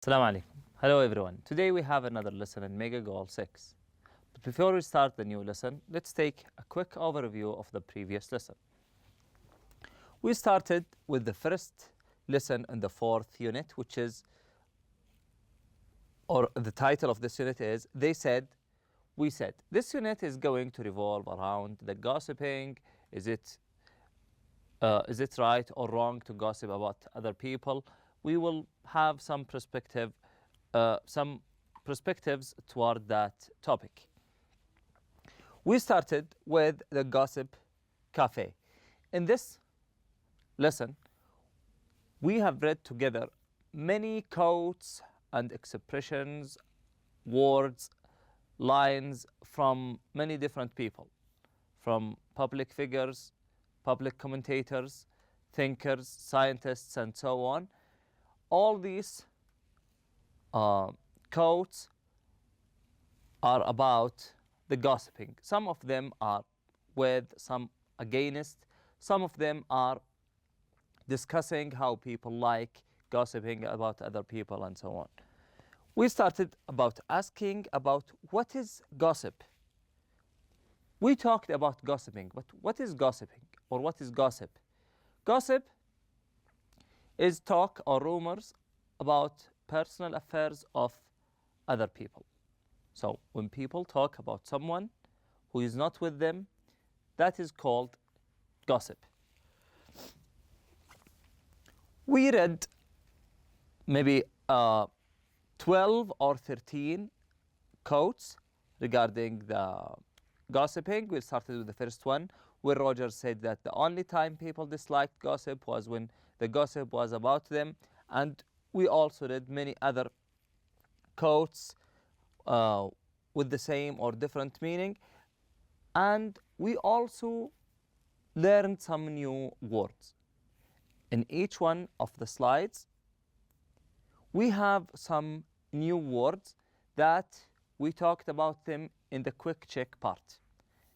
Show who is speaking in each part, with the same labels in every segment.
Speaker 1: Assalamu alaikum. Hello everyone. Today we have another lesson in Mega Goal 6. But before we start the new lesson, let's take a quick overview of the previous lesson. We started with the first lesson in the fourth unit, which is, or the title of this unit is, They Said, We Said. This unit is going to revolve around the gossiping. Is it right or wrong to gossip about other people? We will have some perspectives toward that topic. We started with the gossip cafe. In this lesson, we have read together many quotes and expressions, words, lines from many different people, from public figures, public commentators, thinkers, scientists, and so on. All these quotes are about the gossiping. Some of them are with, some against, some of them are discussing how people like gossiping about other people and so on. We started about asking about what is gossip. We talked about gossiping, but what is gossiping or what is gossip? Gossip is talk or rumors about personal affairs of other people. So when people talk about someone who is not with them, that is called gossip. We read maybe 12 or 13 quotes regarding the gossiping. We started with the first one, where Roger said that the only time people disliked gossip was when the gossip was about them. And we also read many other quotes with the same or different meaning. And we also learned some new words. In each one of the slides, we have some new words that we talked about them in the quick check part.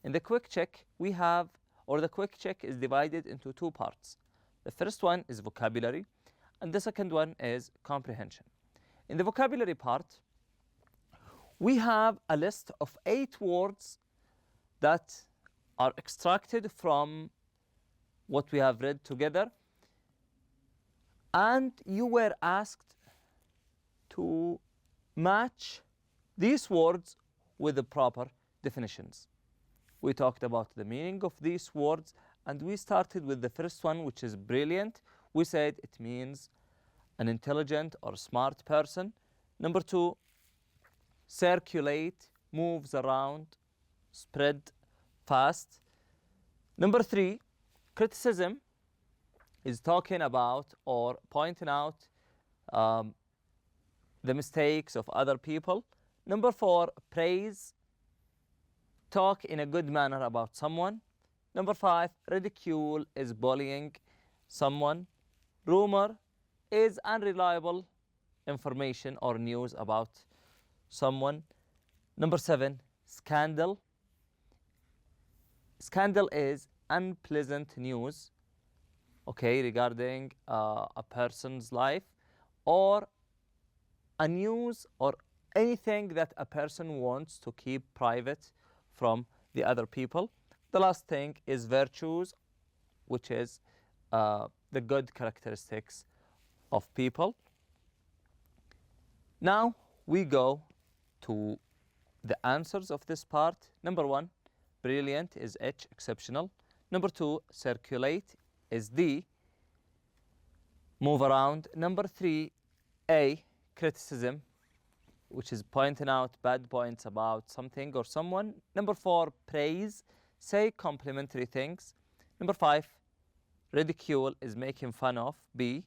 Speaker 1: In the quick check, we have, or the quick check is divided into two parts. The first one is vocabulary, and the second one is comprehension. In the vocabulary part, we have a list of 8 words that are extracted from what we have read together, and you were asked to match these words with the proper definitions. We talked about the meaning of these words, and we started with the first one, which is brilliant. We said it means an intelligent or smart person. Number 2, circulate, moves around, spread fast. Number 3, criticism is talking about or pointing out the mistakes of other people. Number 4, praise, talk in a good manner about someone. Number 5, ridicule is bullying someone. Rumor is unreliable information or news about someone. Number 7, scandal. Scandal is unpleasant news, okay, regarding a person's life, or a news or anything that a person wants to keep private from the other people. The last thing is virtues, which is the good characteristics of people. Now we go to the answers of this part. Number 1, brilliant is H, exceptional. Number 2, circulate is D, move around. Number 3, A, criticism, which is pointing out bad points about something or someone. Number 4, praise, say complimentary things. Number 5, ridicule is making fun of, B.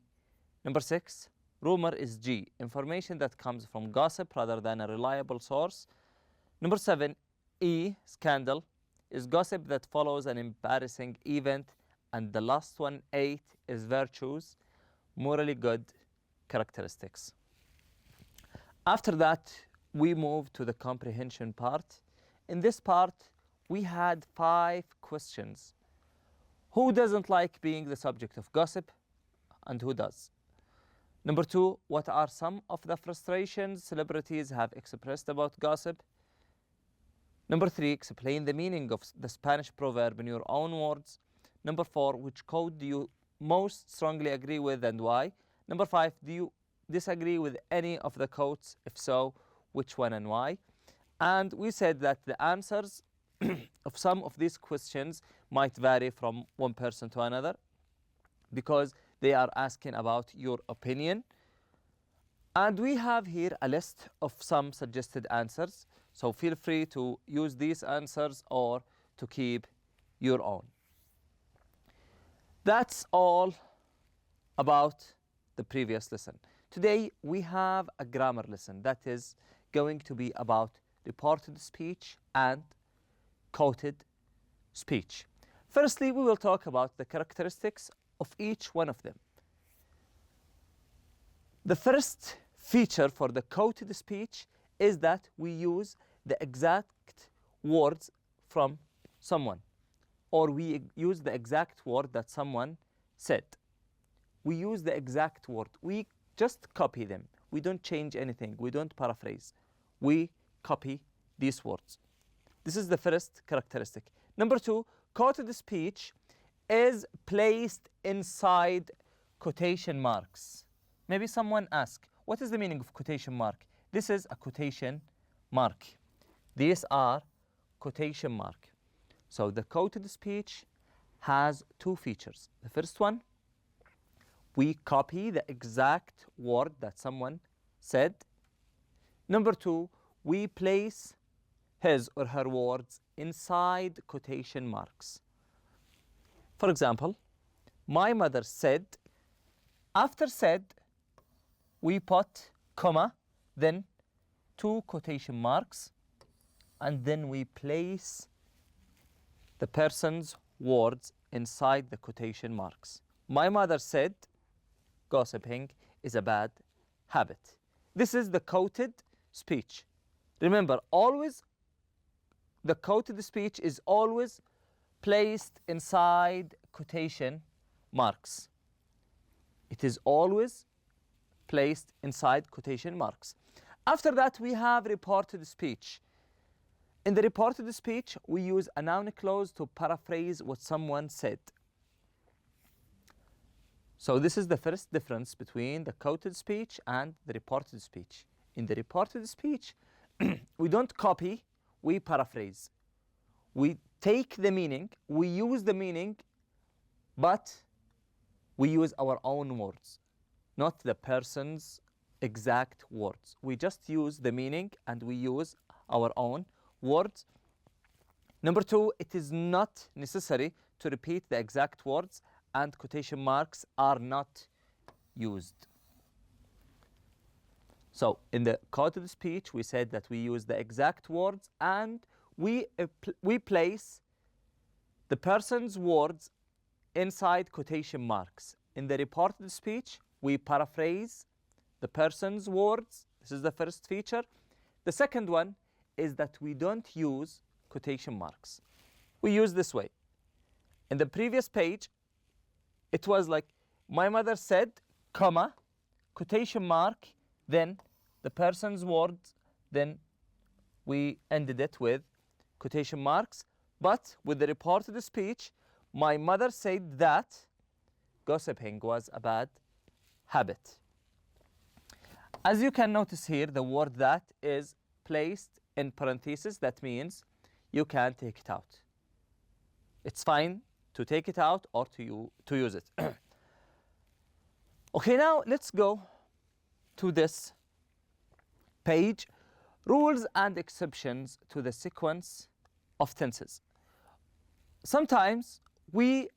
Speaker 1: Number 6, rumor is G, information that comes from gossip rather than a reliable source. Number 7, E, scandal, is gossip that follows an embarrassing event. And the last one, 8, is virtues, morally good characteristics. After that, we move to the comprehension part. In this part, we had 5 questions. Who doesn't like being the subject of gossip, and who does? Number 2, what are some of the frustrations celebrities have expressed about gossip? Number 3, explain the meaning of the Spanish proverb in your own words. Number 4, which quote do you most strongly agree with and why? Number 5, do you disagree with any of the quotes? If so, which one and why? And we said that the answers of some of these questions might vary from one person to another because they are asking about your opinion. And we have here a list of some suggested answers. So feel free to use these answers or to keep your own. That's all about the previous lesson. Today we have a grammar lesson that is going to be about reported speech and quoted speech. Firstly, we will talk about the characteristics of each one of them. The first feature for the quoted speech is that we use the exact words from someone, or we use the exact word that someone said. We use the exact word. We just copy them. We don't change anything. We don't paraphrase. We copy these words. This is the first characteristic. Number 2, quoted speech is placed inside quotation marks. Maybe someone asks, what is the meaning of quotation mark? This is a quotation mark. These are quotation mark. So the quoted speech has two features. The first one, we copy the exact word that someone said. Number 2, we place his or her words inside quotation marks. For example, my mother said, after said, we put comma, then 2 quotation marks, and then we place the person's words inside the quotation marks. My mother said, gossiping is a bad habit. This is the quoted speech. Remember, always the quoted speech is always placed inside quotation marks. It is always placed inside quotation marks. After that, we have reported speech. In the reported speech, we use a noun clause to paraphrase what someone said. So this is the first difference between the quoted speech and the reported speech. In the reported speech, we don't copy, we paraphrase. We take the meaning, we use the meaning, but we use our own words, not the person's exact words. We just use the meaning and we use our own words. Number 2, it is not necessary to repeat the exact words, and quotation marks are not used. So in the quoted speech, we said that we use the exact words and we place the person's words inside quotation marks. In the reported speech, we paraphrase the person's words. This is the first feature. The second one is that we don't use quotation marks. We use this way. In the previous page, it was like, my mother said, comma, quotation mark, then the person's words, then we ended it with quotation marks. But with the reported speech, my mother said that gossiping was a bad habit. As you can notice here, the word that is placed in parentheses. That means you can take it out. It's fine to take it out or to use it. Okay, now let's go to this page. Rules and exceptions to the sequence of tenses. Sometimes we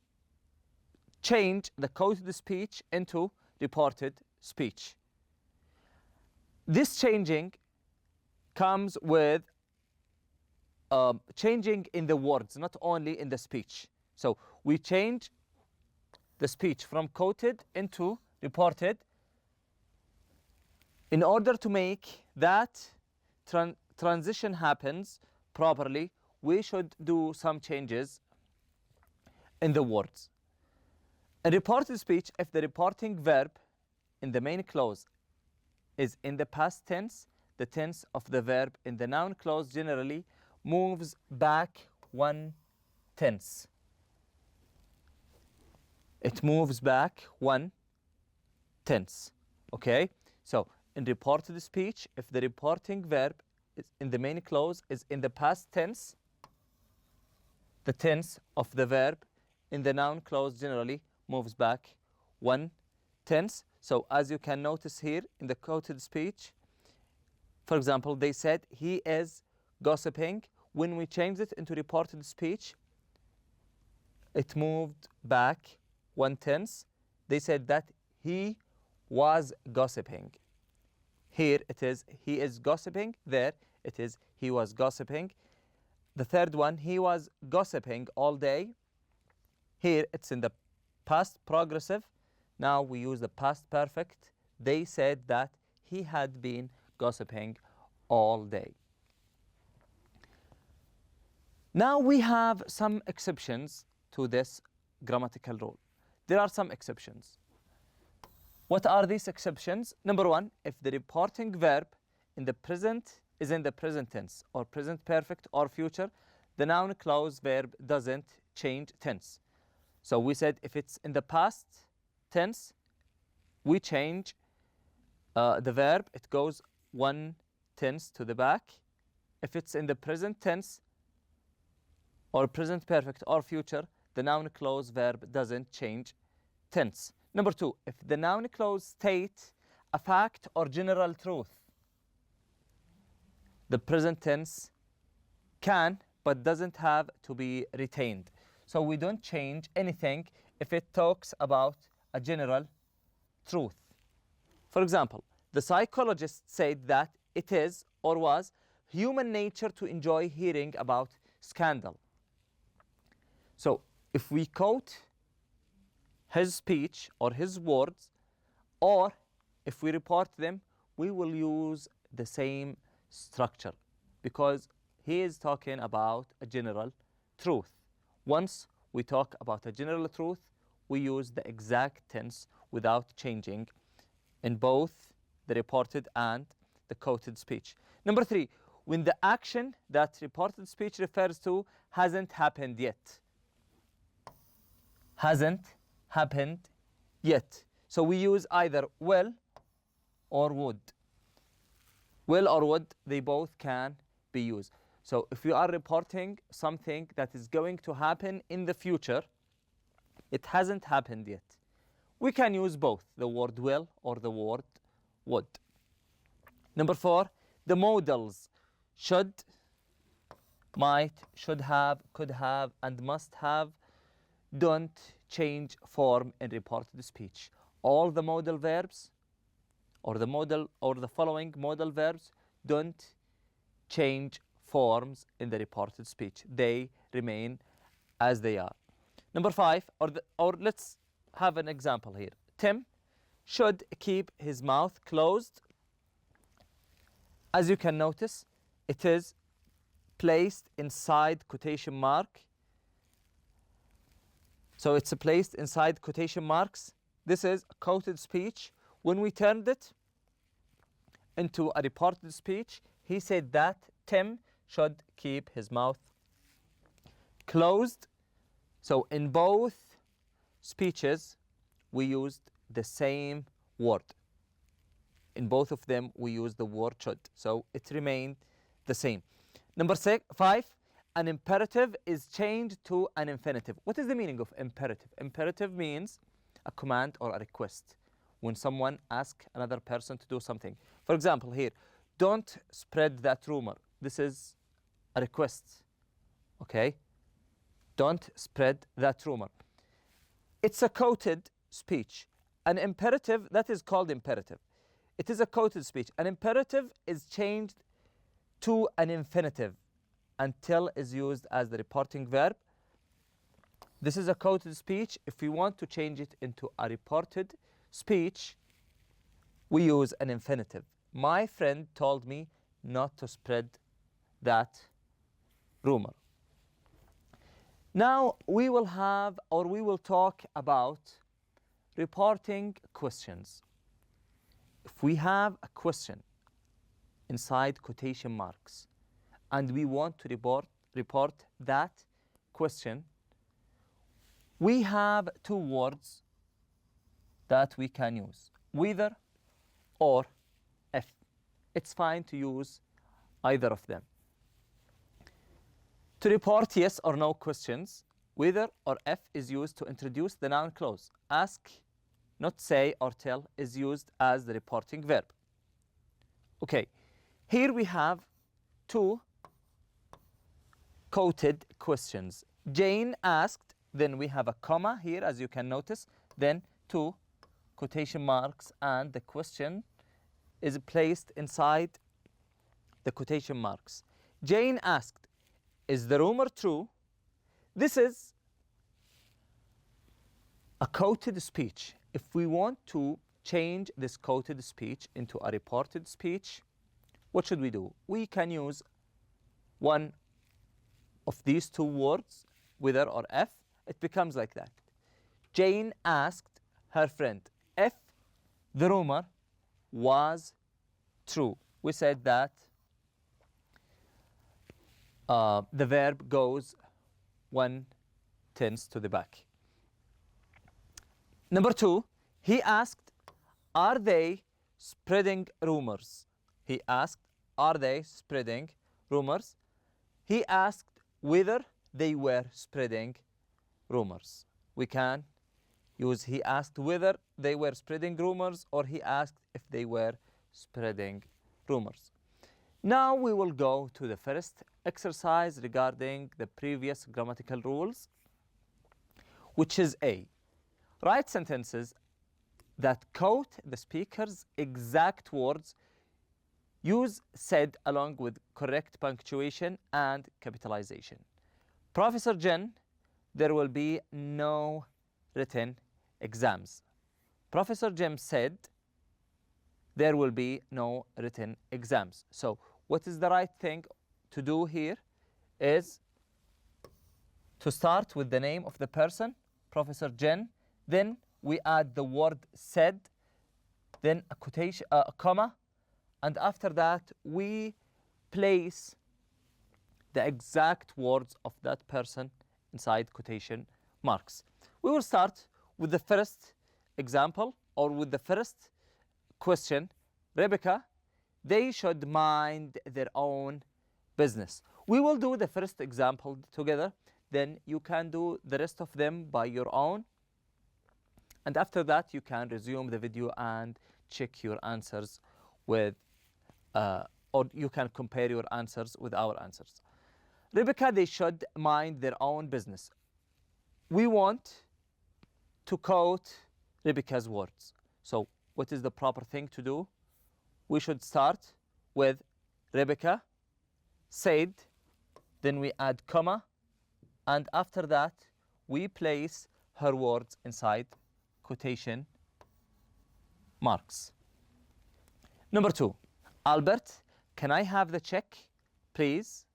Speaker 1: change the quoted speech into reported speech. This changing comes with changing in the words, not only in the speech. So we change the speech from quoted into reported. In order to make that transition happens properly, we should do some changes in the words. In reported speech, if the reporting verb in the main clause is in the past tense, the tense of the verb in the noun clause generally moves back one tense. It moves back one tense. Okay? So in reported speech, if the reporting verb is in the main clause is in the past tense, the tense of the verb in the noun clause generally moves back one tense. So as you can notice here in the quoted speech, for example, they said he is gossiping. When we changed it into reported speech, it moved back one tense. They said that he was gossiping. Here it is he is gossiping. There it is he was gossiping. The third one, he was gossiping all day. Here it's in the past progressive. Now we use the past perfect. They said that he had been gossiping all day. Now we have some exceptions to this grammatical rule. There are some exceptions. What are these exceptions? Number one, if the reporting verb in the present is in the present tense or present perfect or future, the noun clause verb doesn't change tense. So we said if it's in the past tense, we change the verb, it goes one tense to the back. If it's in the present tense or present perfect or future, the noun clause verb doesn't change tense. Number two, if the noun clause states a fact or general truth, the present tense can but doesn't have to be retained. So we don't change anything if it talks about a general truth. For example, the psychologist said that it is or was human nature to enjoy hearing about scandal. So if we quote his speech or his words, or if we report them, we will use the same structure because he is talking about a general truth. Once we talk about a general truth, we use the exact tense without changing in both the reported and the quoted speech. Number three, when the action that reported speech refers to hasn't happened yet. Hasn't happened yet. So we use either will or would. Will or would, they both can be used. So if you are reporting something that is going to happen in the future, it hasn't happened yet. We can use both the word will or the word would. Number four, the modals should, might, should have, could have, and must have don't change form in reported speech. All the modal verbs or the following modal verbs don't change forms in the reported speech. They remain as they are. Number five, or let's have an example here. Tim should keep his mouth closed. As you can notice, it is placed inside quotation mark. So it's placed inside quotation marks. This is a quoted speech. When we turned it into a reported speech, he said that Tim should keep his mouth closed. So in both speeches, we used the same word. In both of them, we used the word should. So it remained the same. Number five, an imperative is changed to an infinitive. What is the meaning of imperative? Imperative means a command or a request. When someone asks another person to do something. For example, here, don't spread that rumor. This is a request. Okay? Don't spread that rumor. It's a quoted speech. An imperative, that is called imperative. It is a quoted speech. An imperative is changed to an infinitive until is used as the reporting verb. This is a quoted speech. If we want to change it into a reported speech, we use an infinitive. My friend told me not to spread that rumor. Now we will have, or we will talk about reporting questions. if we have a question inside quotation marks and we want to report that question, we have two words that we can use, whether or if. It's fine to use either of them. To report yes or no questions, whether or if is used to introduce the noun clause. Ask, not say or tell, is used as the reporting verb. Okay, here we have two quoted questions. Jane asked, then we have a comma here, as you can notice, then two quotation marks, and the question is placed inside the quotation marks. Jane asked, is the rumor true? This is a quoted speech. If we want to change this quoted speech into a reported speech, what should we do? We can use one of these two words, whether or if. It becomes like that. Jane asked her friend if the rumor was true. We said that the verb goes 1 tense to the back. Number 2, he asked, are they spreading rumors? He asked, are they spreading rumors? He asked whether they were spreading rumors. We can use he asked whether they were spreading rumors, or he asked if they were spreading rumors. Now we will go to the first exercise regarding the previous grammatical rules, which is A. Write sentences that quote the speaker's exact words. Use said along with correct punctuation and capitalization. Professor Jen, there will be no written exams. Professor Jim said there will be no written exams. So what is the right thing to do here is to start with the name of the person, Professor Jen, then we add the word said, then a quotation, a comma, and after that we place the exact words of that person inside quotation marks. We will start with the first example, or with the first question. Rebecca, they should mind their own business. We will do the first example together, then you can do the rest of them by your own. And after that, you can resume the video and check your answers with, or you can compare your answers with our answers. Rebecca, they should mind their own business. We want to quote Rebecca's words. So what is the proper thing to do? We should start with Rebecca said, then we add comma, and after that we place her words inside quotation marks. Number 2, Albert, can I have the check, please?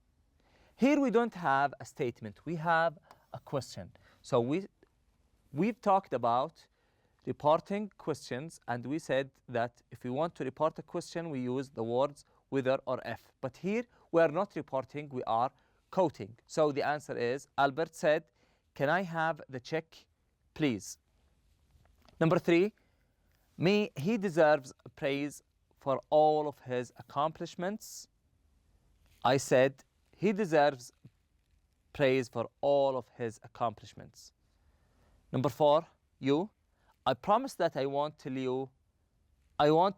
Speaker 1: Here we don't have a statement, we have a question. So we've talked about reporting questions, and we said that if we want to report a question, we use the words whether or if. But here we are not reporting, we are quoting. So the answer is Albert said, can I have the check, please? Number 3, he deserves praise for all of his accomplishments. I said he deserves praise for all of his accomplishments. Number 4, you, I promise that I won't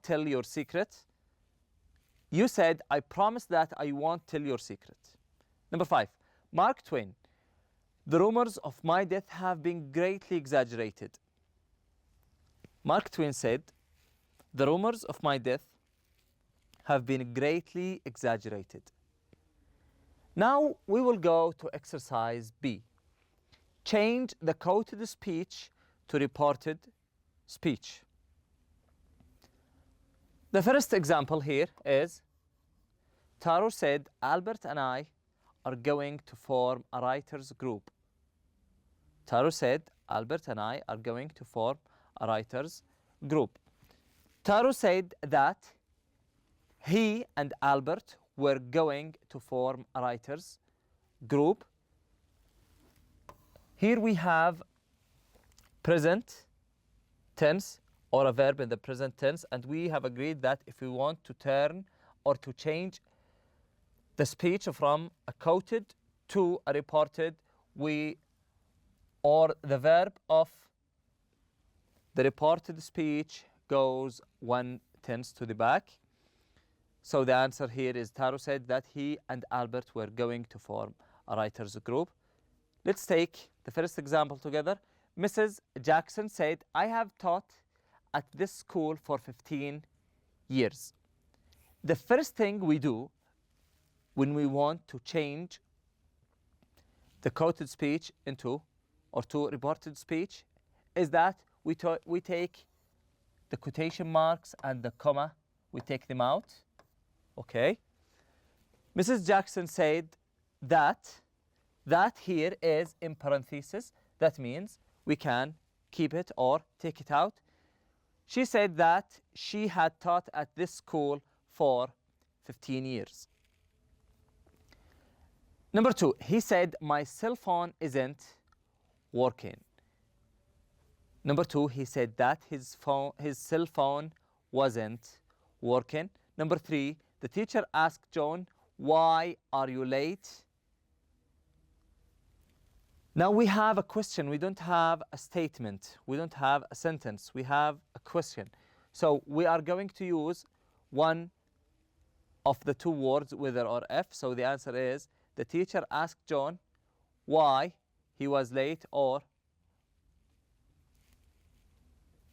Speaker 1: tell your secret. You said, I promise that I won't tell your secret. Number 5, Mark Twain, the rumors of my death have been greatly exaggerated. Mark Twain said, the rumors of my death have been greatly exaggerated. Now we will go to exercise B. Change the quoted speech to reported speech. The first example here is, Taro said, Albert and I are going to form a writers group. Taro said, Albert and I are going to form a writers group. Taro said that he and Albert were going to form a writers group. Here we have present tense or a verb in the present tense, and we have agreed that if we want to turn or to change the speech from a quoted to a reported, or the verb of the reported speech goes one tense to the back. So the answer here is Taro said that he and Albert were going to form a writers group. Let's take the first example together. Mrs. Jackson said, I have taught at this school for 15 years. The first thing we do when we want to change the quoted speech into or to reported speech is that we take the quotation marks and the comma, we take them out. Okay. Mrs. Jackson said that here is in parentheses. That means we can keep it or take it out. She said that she had taught at this school for 15 years. Number 2, he said, my cell phone isn't working. Number 2, he said that his cell phone wasn't working. Number 3, the teacher asked John, why are you late? Now we have a question. We don't have a statement. We don't have a sentence. We have a question. So we are going to use one of the two words, whether or if. So the answer is, the teacher asked John why he was late, or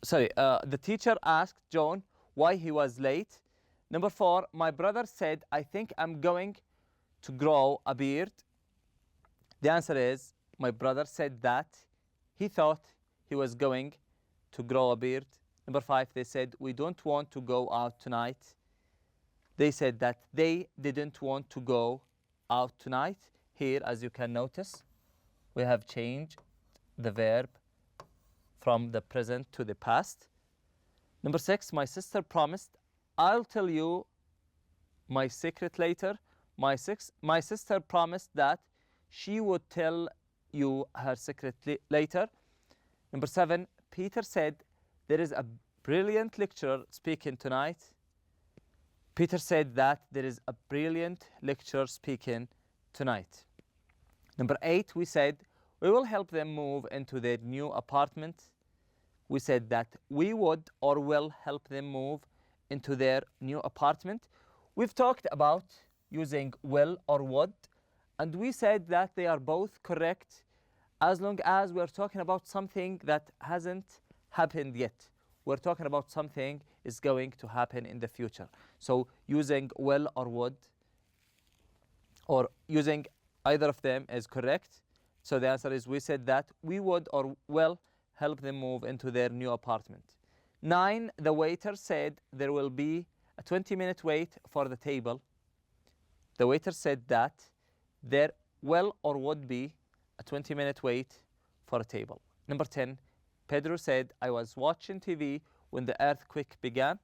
Speaker 1: the teacher asked John why he was late. Number 4, my brother said, I think I'm going to grow a beard. The answer is, my brother said that he thought he was going to grow a beard. Number 5, they said, we don't want to go out tonight. They said that they didn't want to go out tonight. Here, as you can notice, we have changed the verb from the present to the past. Number 6, my sister promised, I'll tell you my secret later. My sister promised that she would tell you her secret later. Number 7, Peter said, there is a brilliant lecturer speaking tonight. Peter said that there is a brilliant lecturer speaking tonight. Number 8, we said, we will help them move into their new apartment. We said that we would or will help them move into their new apartment. We've talked about using will or would, and we said that they are both correct as long as we're talking about something that hasn't happened yet. We're talking about something is going to happen in the future. So using will or would, or using either of them is correct. So the answer is, we said that we would or will help them move into their new apartment. 9, the waiter said there will be a 20-minute wait for the table. The waiter said that there will or would be a 20-minute wait for a table. Number 10, Pedro said, I was watching TV when the earthquake began.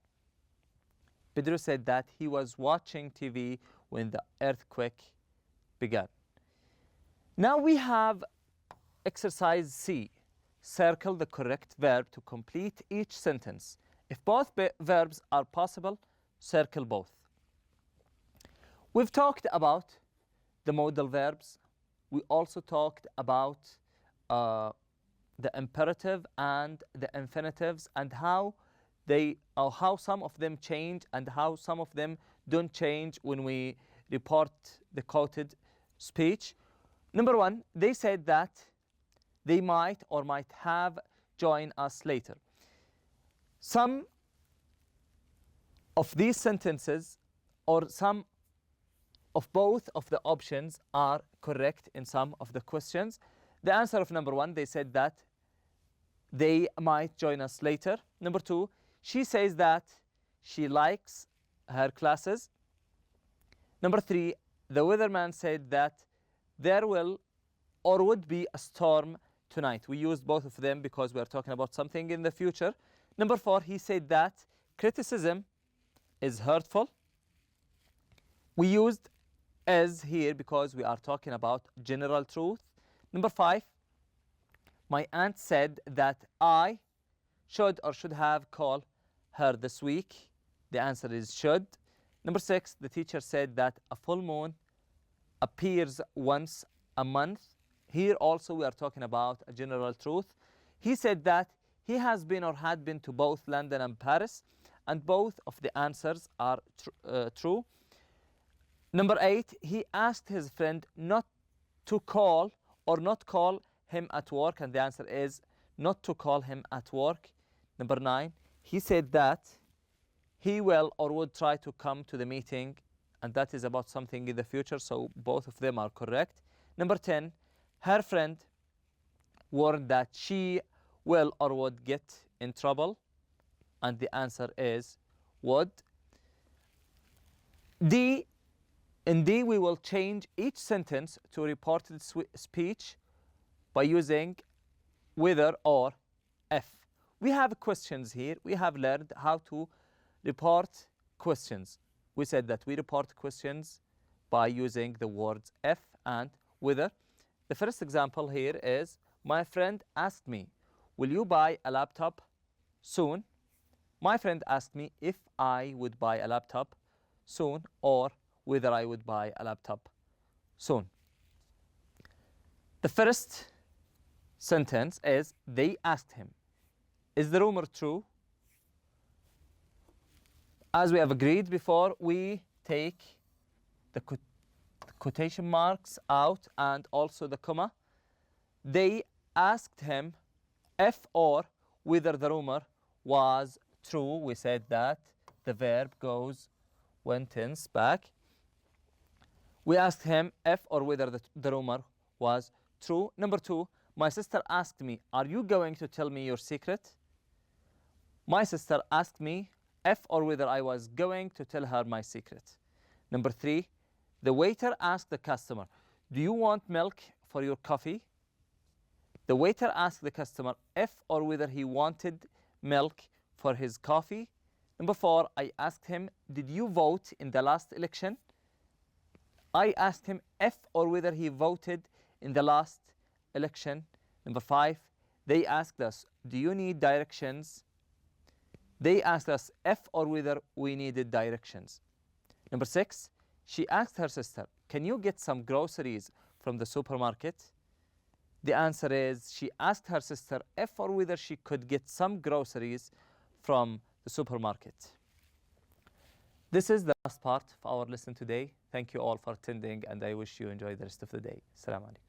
Speaker 1: Pedro said that he was watching TV when the earthquake began. Now we have exercise C. Circle the correct verb to complete each sentence. If both verbs are possible, circle both. We've talked about the modal verbs. We also talked about the imperative and the infinitives, and how some of them change and how some of them don't change when we report the quoted speech. Number 1, they said that they might or might have joined us later. Some of these sentences, or some of both of the options, are correct in some of the questions. The answer of number 1, they said that they might join us later. Number 2, she says that she likes her classes. Number 3, the weatherman said that there will or would be a storm tonight. We used both of them because we are talking about something in the future. Number 4, he said that criticism is hurtful. We used is here because we are talking about general truth. Number 5, my aunt said that I should or should have called her this week. The answer is should. Number 6, the teacher said that a full moon appears once a month. Here also we are talking about a general truth. He said that he has been or had been to both London and Paris, and both of the answers are true. Number 8, he asked his friend not to call or not call him at work, and the answer is not to call him at work. Number 9, he said that he will or would try to come to the meeting, and that is about something in the future, so both of them are correct. Number 10, her friend warned that she will or would get in trouble, and the answer is would. D, in D we will change each sentence to reported speech by using whether or if. We have questions here. We have learned how to report questions. We said that we report questions by using the words if and whether. The first example here is, my friend asked me, will you buy a laptop soon? My friend asked me if I would buy a laptop soon, or whether I would buy a laptop soon. The first sentence is, they asked him. Is the rumor true? As we have agreed before, we take the quotation marks out and also the comma. They asked him if or whether the rumor was true. We said that the verb goes one tense back. We asked him if or whether the rumor was true. Number 2, my sister asked me, are you going to tell me your secret? My sister asked me if or whether I was going to tell her my secret. Number 3, the waiter asked the customer, do you want milk for your coffee? The waiter asked the customer if or whether he wanted milk for his coffee. Number 4, I asked him, did you vote in the last election? I asked him if or whether he voted in the last election. Number 5, they asked us, do you need directions? They asked us if or whether we needed directions. Number 6, she asked her sister, can you get some groceries from the supermarket? The answer is, she asked her sister if or whether she could get some groceries from the supermarket. This is the last part of our lesson today. Thank you all for attending, and I wish you enjoy the rest of the day. Assalamu alaikum.